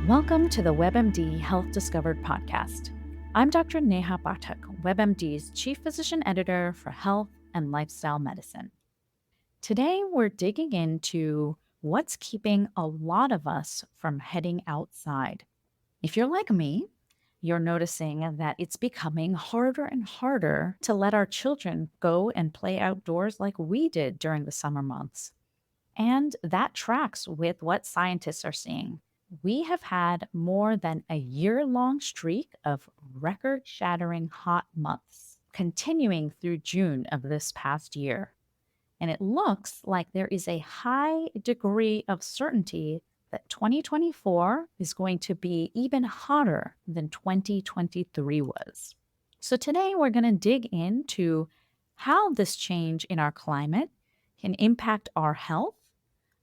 Welcome to the WebMD Health Discovered podcast. I'm Dr. Neha Pathak, WebMD's Chief Physician Editor for Health and Lifestyle Medicine. Today, we're digging into what's keeping a lot of us from heading outside. If you're like me, you're noticing that it's becoming harder and harder to let our children go and play outdoors like we did during the summer months. And that tracks with what scientists are seeing. We have had more than a year-long streak of record-shattering hot months, continuing through June of this past year. And it looks like there is a high degree of certainty that 2024 is going to be even hotter than 2023 was. So today we're going to dig into how this change in our climate can impact our health.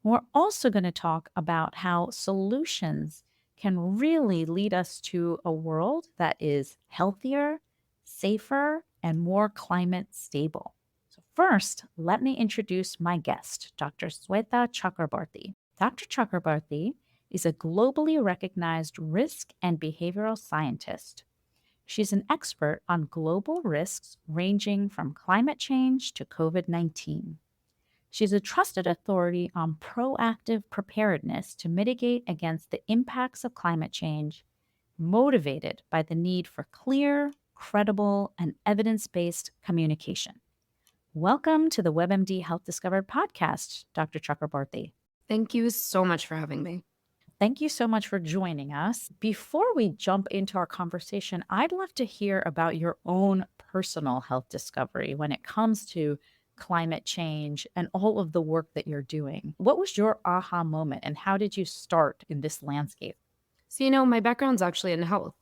We're also going to talk about how solutions can really lead us to a world that is healthier, safer, and more climate stable. So first, let me introduce my guest, Dr. Sweta Chakrabarty. Dr. Chakrabarty is a globally recognized risk and behavioral scientist. She's an expert on global risks ranging from climate change to COVID-19. She's a trusted authority on proactive preparedness to mitigate against the impacts of climate change, motivated by the need for clear, credible, and evidence-based communication. Welcome to the WebMD Health Discovered podcast, Dr. Chakrabarty. Thank you so much for having me. Thank you so much for joining us. Before we jump into our conversation, I'd love to hear about your own personal health discovery when it comes to climate change and all of the work that you're doing. What was your aha moment and how did you start in this landscape? So, my background's actually in health.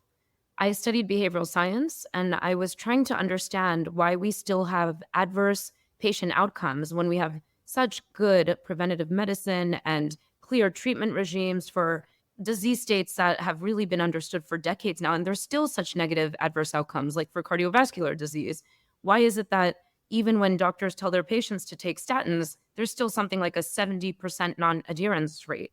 I studied behavioral science and I was trying to understand why we still have adverse patient outcomes when we have such good preventative medicine and clear treatment regimes for disease states that have really been understood for decades now. And there's still such negative adverse outcomes, like for cardiovascular disease. Why is it that even when doctors tell their patients to take statins, there's still something like a 70% non-adherence rate?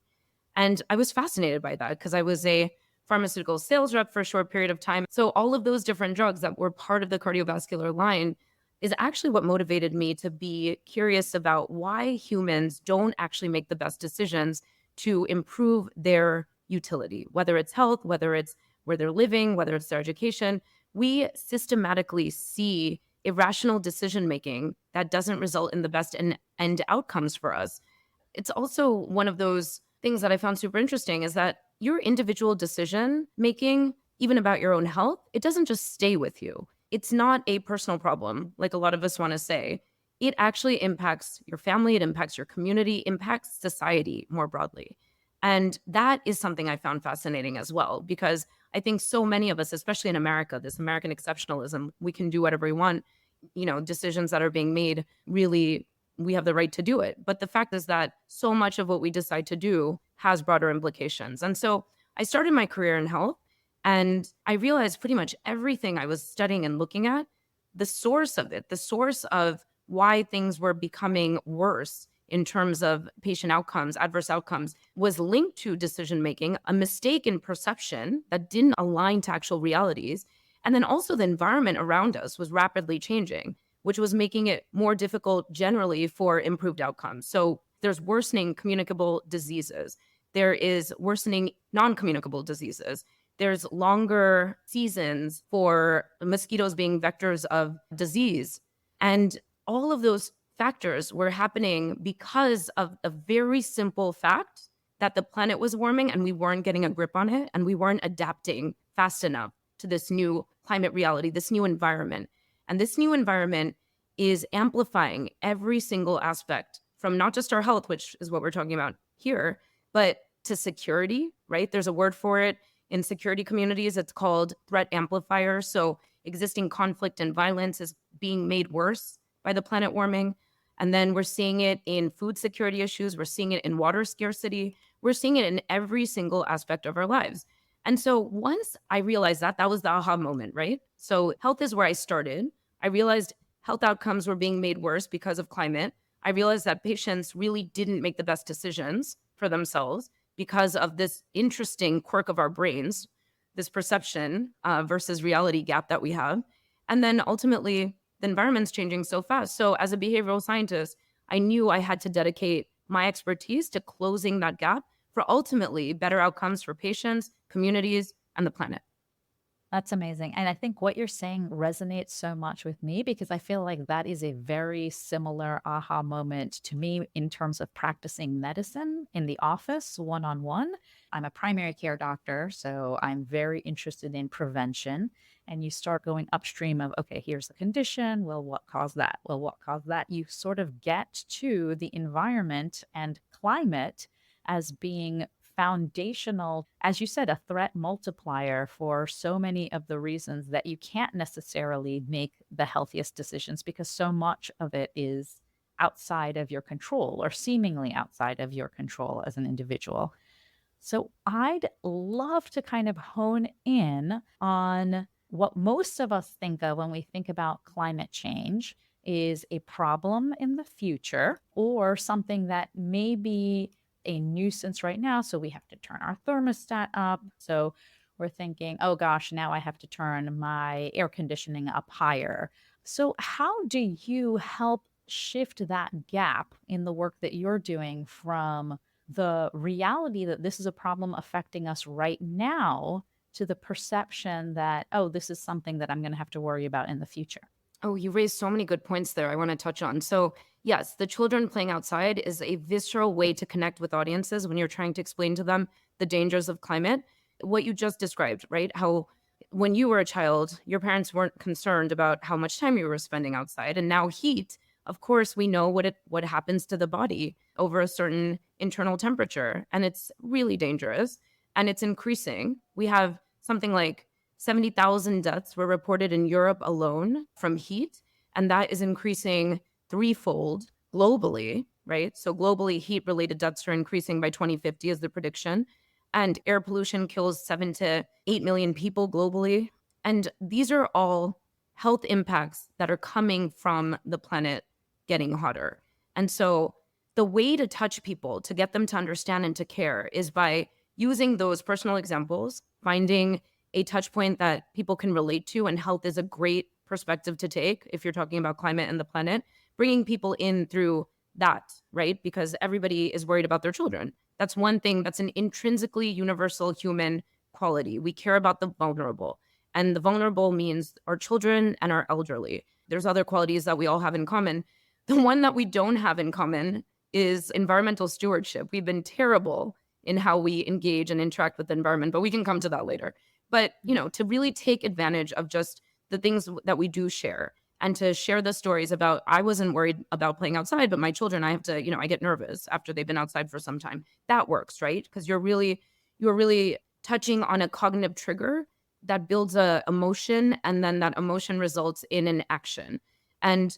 And I was fascinated by that because I was a pharmaceutical sales rep for a short period of time. So all of those different drugs that were part of the cardiovascular line is actually what motivated me to be curious about why humans don't actually make the best decisions to improve their utility, whether it's health, whether it's where they're living, whether it's their education. We systematically see irrational decision making that doesn't result in the best end outcomes for us. It's also one of those things that I found super interesting is that your individual decision making, even about your own health, it doesn't just stay with you. It's not a personal problem, like a lot of us want to say. It actually impacts your family, it impacts your community, impacts society more broadly. And that is something I found fascinating as well, because I think so many of us, especially in America, this American exceptionalism, we can do whatever we want, decisions that are being made, really, we have the right to do it. But the fact is that so much of what we decide to do has broader implications. And so I started my career in health and I realized pretty much everything I was studying and looking at, the source of it, the source of why things were becoming worse in terms of patient outcomes, adverse outcomes, was linked to decision making, a mistake in perception that didn't align to actual realities. And then also the environment around us was rapidly changing, which was making it more difficult generally for improved outcomes. So there's worsening communicable diseases. There is worsening non-communicable diseases. There's longer seasons for mosquitoes being vectors of disease. And all of those factors were happening because of a very simple fact that the planet was warming and we weren't getting a grip on it and we weren't adapting fast enough to this new climate reality, this new environment. And this new environment is amplifying every single aspect from not just our health, which is what we're talking about here, but to security, right? There's a word for it in security communities. It's called threat amplifier. So existing conflict and violence is being made worse by the planet warming. And then we're seeing it in food security issues. We're seeing it in water scarcity. We're seeing it in every single aspect of our lives. And so once I realized that, that was the aha moment, right? So health is where I started. I realized health outcomes were being made worse because of climate. I realized that patients really didn't make the best decisions for themselves because of this interesting quirk of our brains, this perception versus reality gap that we have. And then ultimately, the environment's changing so fast. So, as a behavioral scientist, I knew I had to dedicate my expertise to closing that gap for ultimately better outcomes for patients, communities, and the planet. That's amazing. And I think what you're saying resonates so much with me because I feel like that is a very similar aha moment to me in terms of practicing medicine in the office one on one. I'm a primary care doctor, so I'm very interested in prevention. And you start going upstream of, okay, here's the condition. Well, what caused that? Well, what caused that? You sort of get to the environment and climate as being foundational, as you said, a threat multiplier for so many of the reasons that you can't necessarily make the healthiest decisions because so much of it is outside of your control or seemingly outside of your control as an individual. So I'd love to kind of hone in on what most of us think of when we think about climate change is a problem in the future or something that may be a nuisance right now. So we have to turn our thermostat up. So we're thinking, oh gosh, now I have to turn my air conditioning up higher. So, how do you help shift that gap in the work that you're doing from the reality that this is a problem affecting us right now to the perception that, oh, this is something that I'm going to have to worry about in the future? Oh, you raised so many good points there I want to touch on. So, yes, the children playing outside is a visceral way to connect with audiences when you're trying to explain to them the dangers of climate. What you just described, right? How when you were a child, your parents weren't concerned about how much time you were spending outside. And now heat, of course, we know what happens to the body over a certain internal temperature. And it's really dangerous and it's increasing. We have something like 70,000 deaths were reported in Europe alone from heat, and that is increasing threefold globally, right? So, globally, heat related deaths are increasing by 2050, is the prediction. And air pollution kills 7 to 8 million people globally. And these are all health impacts that are coming from the planet getting hotter. And so, the way to touch people, to get them to understand and to care, is by using those personal examples, finding a touch point that people can relate to, and health is a great perspective to take if you're talking about climate and the planet, bringing people in through that, right? Because everybody is worried about their children. That's one thing that's an intrinsically universal human quality. We care about the vulnerable, and the vulnerable means our children and our elderly. There's other qualities that we all have in common. The one that we don't have in common is environmental stewardship. We've been terrible in how we engage and interact with the environment, but we can come to that later. But, to really take advantage of just the things that we do share and to share the stories about, I wasn't worried about playing outside, but my children, I have to, I get nervous after they've been outside for some time. That works, right? Because you're really touching on a cognitive trigger that builds a emotion, and then that emotion results in an action. And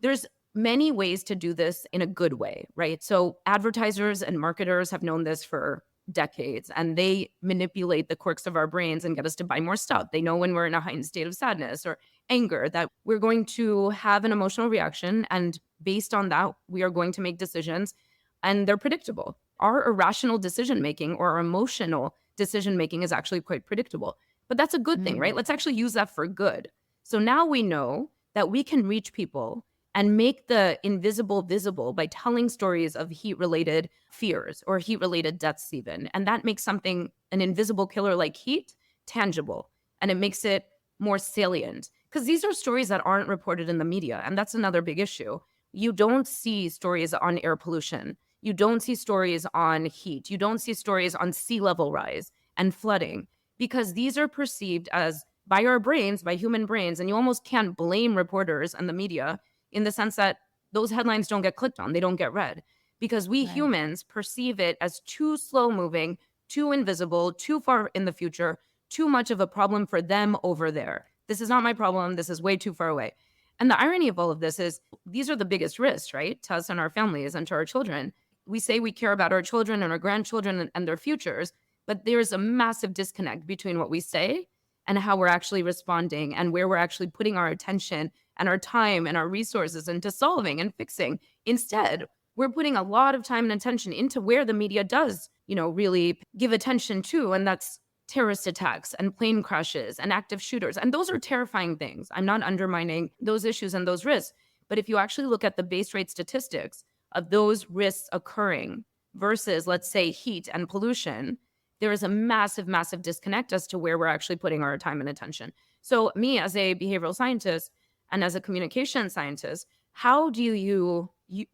there's many ways to do this in a good way, right? So advertisers and marketers have known this for decades, and they manipulate the quirks of our brains and get us to buy more stuff. They know when we're in a heightened state of sadness or anger that we're going to have an emotional reaction, and based on that, we are going to make decisions, and they're predictable. Our irrational decision making or our emotional decision making is actually quite predictable. But that's a good thing, right? Mm, Let's actually use that for good. So now we know that we can reach people and make the invisible visible by telling stories of heat related fears or heat related deaths, even. And that makes something, an invisible killer like heat, tangible, and it makes it more salient. Because these are stories that aren't reported in the media. And that's another big issue. You don't see stories on air pollution. You don't see stories on heat. You don't see stories on sea level rise and flooding, because these are perceived as by our brains, by human brains. And you almost can't blame reporters and the media in the sense that those headlines don't get clicked on, they don't get read, because we right. humans perceive it as too slow moving, too invisible, too far in the future, too much of a problem for them over there. This is not my problem. This is way too far away. And the irony of all of this is these are the biggest risks, right? To us and our families and to our children. We say we care about our children and our grandchildren and their futures, but there's a massive disconnect between what we say and how we're actually responding and where we're actually putting our attention and our time and our resources into solving and fixing. Instead, we're putting a lot of time and attention into where the media does really give attention to, and that's terrorist attacks and plane crashes and active shooters. And those are terrifying things. I'm not undermining those issues and those risks. But if you actually look at the base rate statistics of those risks occurring versus, let's say, heat and pollution, there is a massive, massive disconnect as to where we're actually putting our time and attention. So, me as a behavioral scientist and as a communication scientist, how do you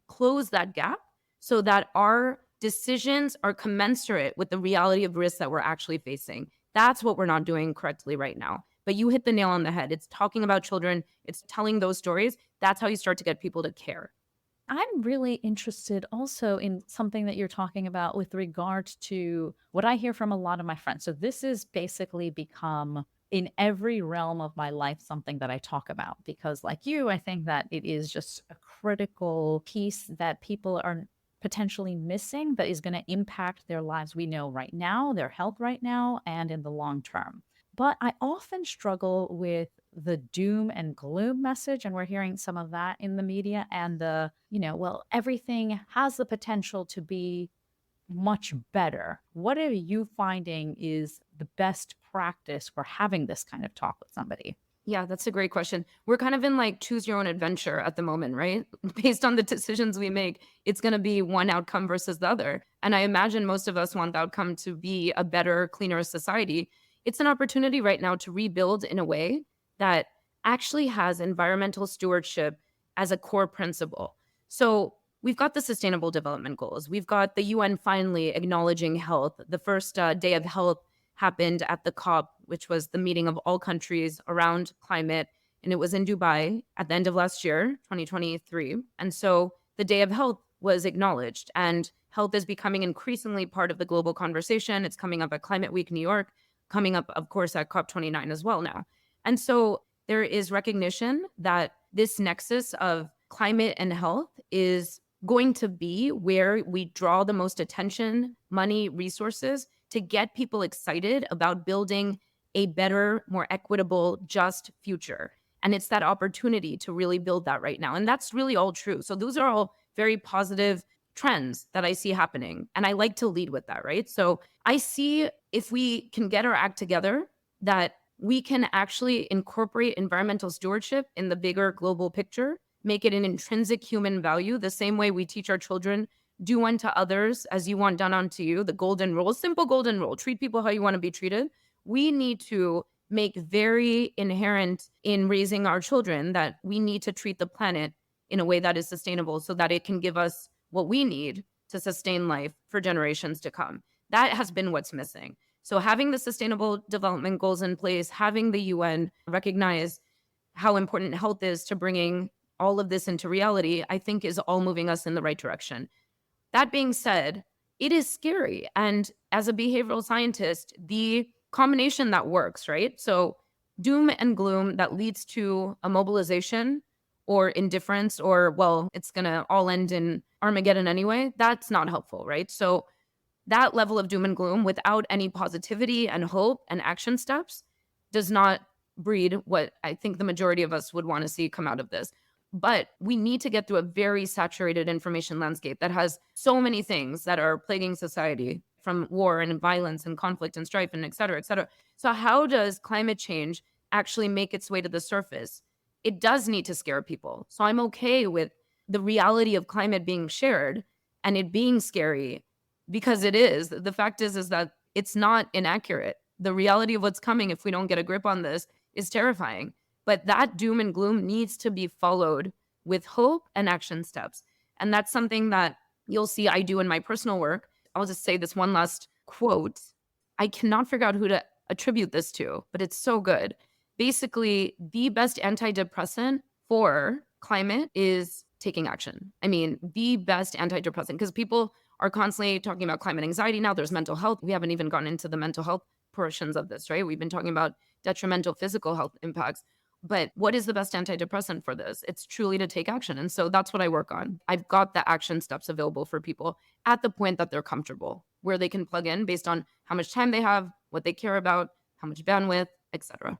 close that gap so that our decisions are commensurate with the reality of risks that we're actually facing? That's what we're not doing correctly right now. But you hit the nail on the head. It's talking about children, it's telling those stories. That's how you start to get people to care. I'm really interested also in something that you're talking about with regard to what I hear from a lot of my friends. So, this has basically become in every realm of my life something that I talk about because, like you, I think that it is just a critical piece that people are potentially missing that is going to impact their lives we know right now, their health right now, and in the long term. But I often struggle with the doom and gloom message, and we're hearing some of that in the media, and well, everything has the potential to be much better. What are you finding is the best practice for having this kind of talk with somebody? Yeah, that's a great question. We're kind of in like choose your own adventure at the moment, right? Based on the decisions we make, it's going to be one outcome versus the other. And I imagine most of us want the outcome to be a better, cleaner society. It's an opportunity right now to rebuild in a way that actually has environmental stewardship as a core principle. So we've got the sustainable development goals. We've got the UN finally acknowledging health. The first day of health happened at the COP, which was the meeting of all countries around climate. And it was in Dubai at the end of last year, 2023. And so the Day of Health was acknowledged, and health is becoming increasingly part of the global conversation. It's coming up at Climate Week New York, coming up, of course, at COP29 as well now. And so there is recognition that this nexus of climate and health is going to be where we draw the most attention, money, resources to get people excited about building a better, more equitable, just future. And it's that opportunity to really build that right now. And that's really all true. So those are all very positive trends that I see happening. And I like to lead with that, right? So I see if we can get our act together, that we can actually incorporate environmental stewardship in the bigger global picture, make it an intrinsic human value, the same way we teach our children do unto others as you want done unto you, the golden rule, simple golden rule, treat people how you want to be treated. We need to make very inherent in raising our children that we need to treat the planet in a way that is sustainable so that it can give us what we need to sustain life for generations to come. That has been what's missing. So having the sustainable development goals in place, having the UN recognize how important health is to bringing all of this into reality, I think is all moving us in the right direction. That being said, it is scary. And as a behavioral scientist, the combination that works, right? So, doom and gloom that leads to a mobilization or indifference, or, well, it's going to all end in Armageddon anyway, that's not helpful, right? So, that level of doom and gloom without any positivity and hope and action steps does not breed what I think the majority of us would want to see come out of this. But we need to get through a very saturated information landscape that has so many things that are plaguing society, from war and violence and conflict and strife and et cetera, et cetera. So, how does climate change actually make its way to the surface? It does need to scare people. So, I'm okay with the reality of climate being shared and it being scary, because it is. The fact is that it's not inaccurate. The reality of what's coming if we don't get a grip on this is terrifying. But that doom and gloom needs to be followed with hope and action steps. And that's something that you'll see I do in my personal work. I'll just say this one last quote. I cannot figure out who to attribute this to, but it's so good. Basically, the best antidepressant for climate is taking action. I mean, the best antidepressant, because people are constantly talking about climate anxiety now. There's mental health. We haven't even gotten into the mental health portions of this, right? We've been talking about detrimental physical health impacts. But what is the best antidepressant for this? It's truly to take action. And so that's what I work on. I've got the action steps available for people at the point that they're comfortable, where they can plug in based on how much time they have, what they care about, how much bandwidth, etc.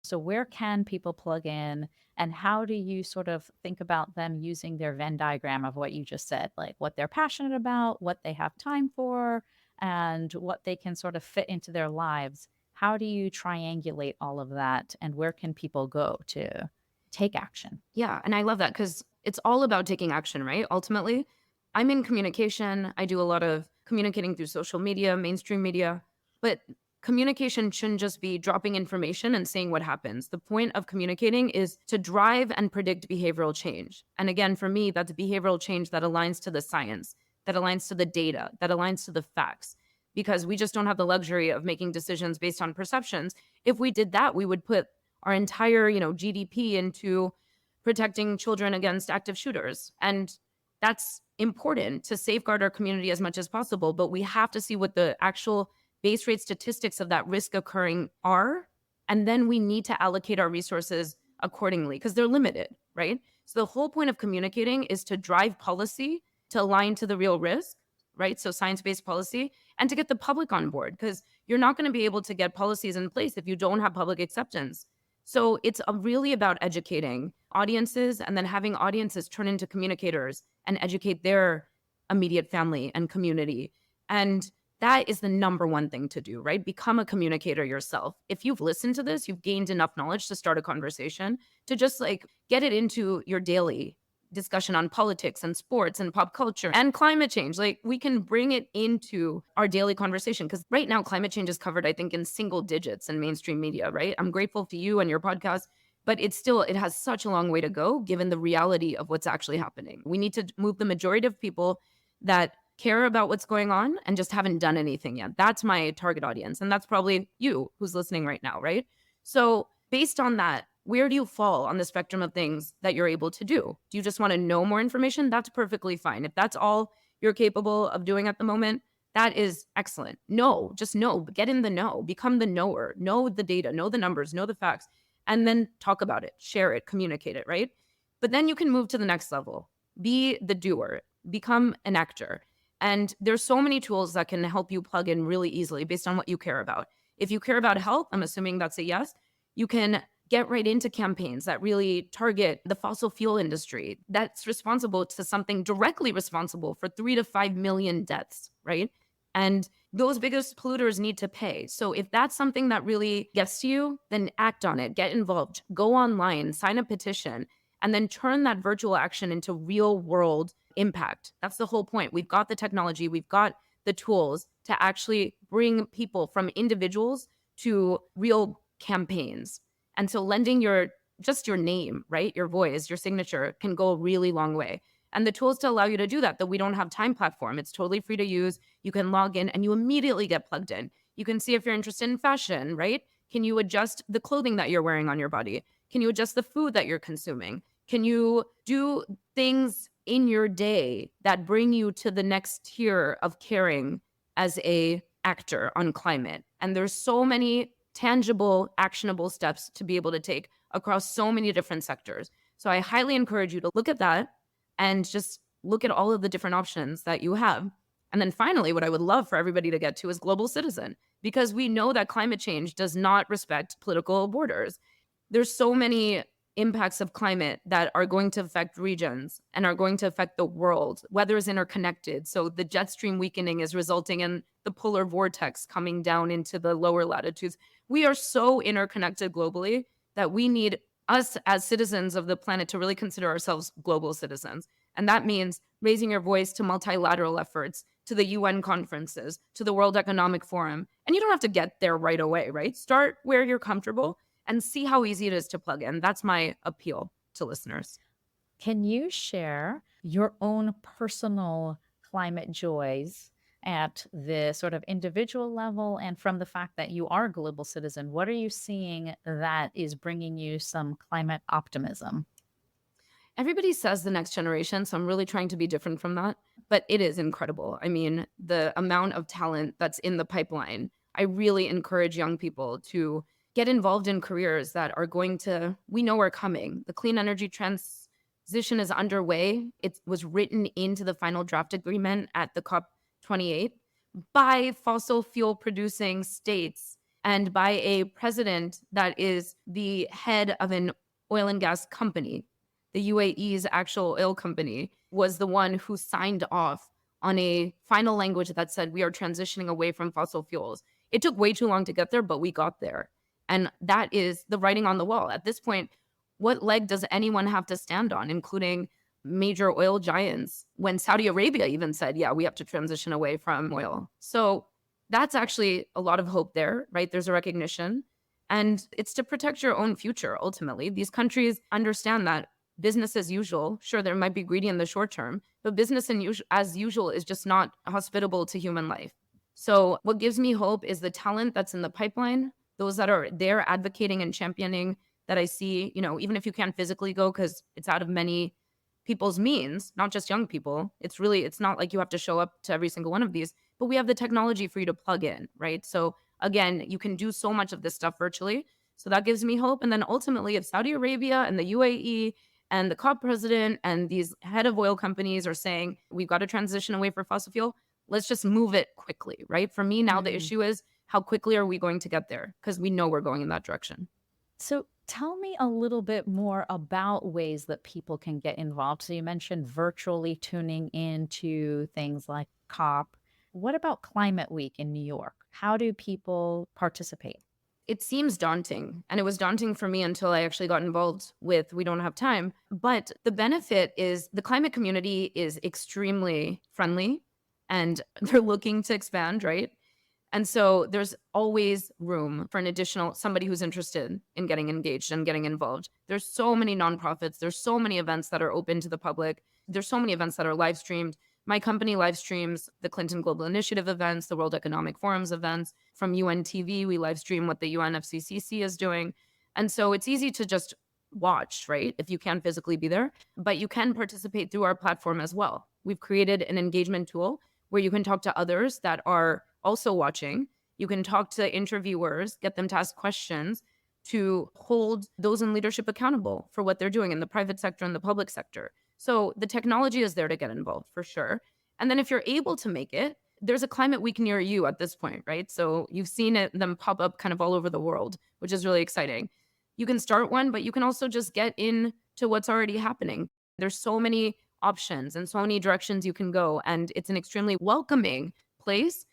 So, where can people plug in, and how do you sort of think about them using their Venn diagram of what you just said, like what they're passionate about, what they have time for, and what they can sort of fit into their lives. How do you triangulate all of that, and where can people go to take action? Yeah, and I love that because it's all about taking action, right? Ultimately, I'm in communication. I do a lot of communicating through social media, mainstream media, but communication shouldn't just be dropping information and seeing what happens. The point of communicating is to drive and predict behavioral change. And again, for me, that's behavioral change that aligns to the science, that aligns to the data, that aligns to the facts, because we just don't have the luxury of making decisions based on perceptions. If we did that, we would put our entire, GDP into protecting children against active shooters. And that's important to safeguard our community as much as possible. But we have to see what the actual base rate statistics of that risk occurring are. And then we need to allocate our resources accordingly because they're limited, right? So the whole point of communicating is to drive policy to align to the real risk, right? So science based policy and to get the public on board because you're not going to be able to get policies in place if you don't have public acceptance. So it's really about educating audiences and then having audiences turn into communicators and educate their immediate family and community. And that is the number one thing to do, right? Become a communicator yourself. If you've listened to this, you've gained enough knowledge to start a conversation, to just like get it into your daily discussion on politics and sports and pop culture and climate change. Like we can bring it into our daily conversation because right now climate change is covered, I think, in single digits in mainstream media, right? I'm grateful to you and your podcast, but it has such a long way to go given the reality of what's actually happening. We need to move the majority of people that care about what's going on and just haven't done anything yet. That's my target audience. And that's probably you who's listening right now, right? So based on that, where do you fall on the spectrum of things that you're able to do? Do you just want to know more information? That's perfectly fine. If that's all you're capable of doing at the moment, that is excellent. No, just know, get in the know, become the knower, know the data, know the numbers, know the facts, and then talk about it, share it, communicate it, right? But then you can move to the next level. Be the doer, become an actor. And there's so many tools that can help you plug in really easily based on what you care about. If you care about health, I'm assuming that's a yes, you can get right into campaigns that really target the fossil fuel industry that's responsible to something directly responsible for 3 to 5 million deaths, right? And those biggest polluters need to pay. So if that's something that really gets to you, then act on it, get involved, go online, sign a petition, and then turn that virtual action into real world impact. That's the whole point. We've got the technology, we've got the tools to actually bring people from individuals to real campaigns. And so lending your name, right? Your voice, your signature can go a really long way. And the tools to allow you to do that, the We Don't Have Time platform, it's totally free to use. You can log in and you immediately get plugged in. You can see if you're interested in fashion, right? Can you adjust the clothing that you're wearing on your body? Can you adjust the food that you're consuming? Can you do things in your day that bring you to the next tier of caring as a actor on climate? And there's so many tangible, actionable steps to be able to take across so many different sectors. So I highly encourage you to look at that and just look at all of the different options that you have. And then finally, what I would love for everybody to get to is global citizen, because we know that climate change does not respect political borders. There's so many impacts of climate that are going to affect regions and are going to affect the world. Weather is interconnected. So the jet stream weakening is resulting in the polar vortex coming down into the lower latitudes. We are so interconnected globally that we need us as citizens of the planet to really consider ourselves global citizens. And that means raising your voice to multilateral efforts, to the UN conferences, to the World Economic Forum. And you don't have to get there right away, right? Start where you're comfortable and see how easy it is to plug in. That's my appeal to listeners. Can you share your own personal climate joys at the sort of individual level, and from the fact that you are a global citizen? What are you seeing that is bringing you some climate optimism? Everybody says the next generation, so I'm really trying to be different from that, but it is incredible. I mean, the amount of talent that's in the pipeline. I really encourage young people to get involved in careers that are going to, we know are coming. The clean energy transition is underway. It was written into the final draft agreement at the COP28 by fossil fuel producing states and by a president that is the head of an oil and gas company. The UAE's actual oil company was the one who signed off on a final language that said we are transitioning away from fossil fuels. It took way too long to get there, but we got there. And that is the writing on the wall. At this point, what leg does anyone have to stand on, including major oil giants, when Saudi Arabia even said, yeah, we have to transition away from oil? So that's actually a lot of hope there, right? There's a recognition. And it's to protect your own future, ultimately. These countries understand that business as usual, sure, there might be greedy in the short term, but business as usual is just not hospitable to human life. So, what gives me hope is the talent that's in the pipeline, those that are there advocating and championing that I see, even if you can't physically go because it's out of many people's means, not just young people. It's not like you have to show up to every single one of these, but we have the technology for you to plug in, right? So again, you can do so much of this stuff virtually. So that gives me hope. And then ultimately, if Saudi Arabia and the UAE and the COP president and these head of oil companies are saying we've got to transition away from fossil fuel, let's just move it quickly, right? For me now, the Mm. issue is how quickly are we going to get there? Because we know we're going in that direction. So tell me a little bit more about ways that people can get involved. So you mentioned virtually tuning into things like COP. What about Climate Week in New York? How do people participate? It seems daunting, and it was daunting for me until I actually got involved with We Don't Have Time. But the benefit is the climate community is extremely friendly and they're looking to expand, right? And so there's always room for an additional somebody who's interested in getting engaged and getting involved. There's so many nonprofits, there's so many events that are open to the public. There's so many events that are live streamed. My company live streams the Clinton Global Initiative events, the World Economic Forum's events. From UN TV, we live stream what the UNFCCC is doing. And so it's easy to just watch, right? If you can't physically be there, but you can participate through our platform as well. We've created an engagement tool where you can talk to others that are also watching. You can talk to interviewers, get them to ask questions to hold those in leadership accountable for what they're doing in the private sector and the public sector. So the technology is there to get involved for sure. And then if you're able to make it, there's a climate week near you at this point, right? So you've seen them pop up kind of all over the world, which is really exciting. You can start one, but you can also just get into what's already happening. There's so many options and so many directions you can go. And it's an extremely welcoming place.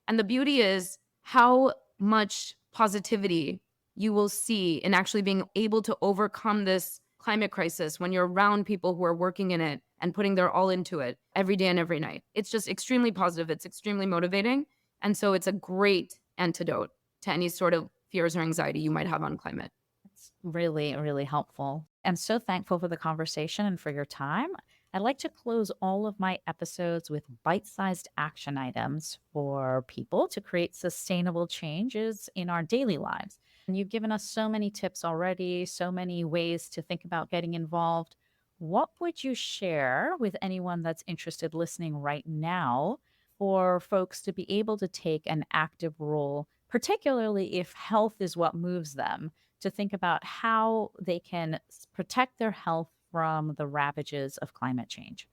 And the beauty is how much positivity you will see in actually being able to overcome this climate crisis when you're around people who are working in it and putting their all into it every day and every night. It's just extremely positive. It's extremely motivating. And so it's a great antidote to any sort of fears or anxiety you might have on climate. It's really, really helpful. I'm so thankful for the conversation and for your time. I like to close all of my episodes with bite sized action items for people to create sustainable changes in our daily lives. And you've given us so many tips already, so many ways to think about getting involved. What would you share with anyone that's interested listening right now for folks to be able to take an active role, particularly if health is what moves them, to think about how they can protect their health from the ravages of climate change?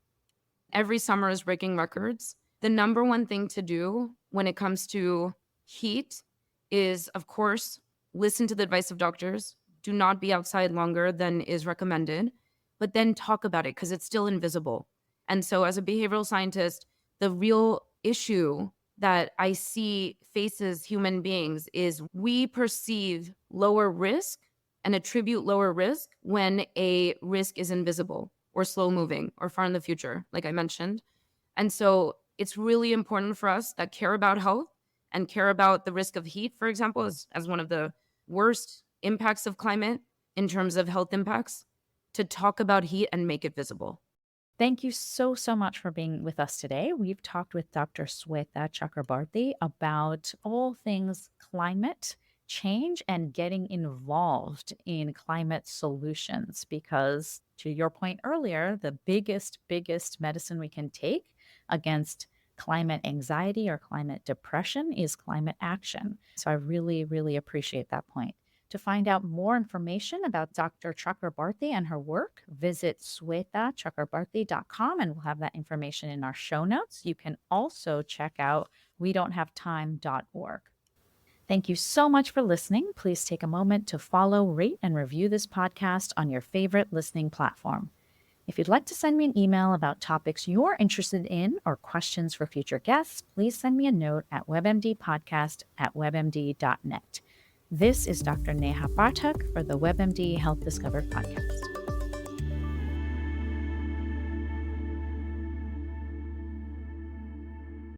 Every summer is breaking records. The number one thing to do when it comes to heat is, of course, listen to the advice of doctors. Do not be outside longer than is recommended, but then talk about it because it's still invisible. And so, as a behavioral scientist, the real issue that I see faces human beings is we perceive lower risk and attribute lower risk when a risk is invisible or slow moving or far in the future, like I mentioned. And so it's really important for us that care about health and care about the risk of heat, for example, as one of the worst impacts of climate in terms of health impacts, to talk about heat and make it visible. Thank you so, so much for being with us today. We've talked with Dr. Sweta Chakrabarty about all things climate change and getting involved in climate solutions because, to your point earlier, the biggest medicine we can take against climate anxiety or climate depression is climate action. So I really, really appreciate that point. To find out more information about Dr. Chakrabarty and her work, visit swetachakrabarty.com and we'll have that information in our show notes. You can also check out wedon'thavetime.org. Thank you so much for listening. Please take a moment to follow, rate, and review this podcast on your favorite listening platform. If you'd like to send me an email about topics you're interested in or questions for future guests, please send me a note at webmdpodcast@webmd.net. This is Dr. Neha Pathak for the WebMD Health Discovered podcast.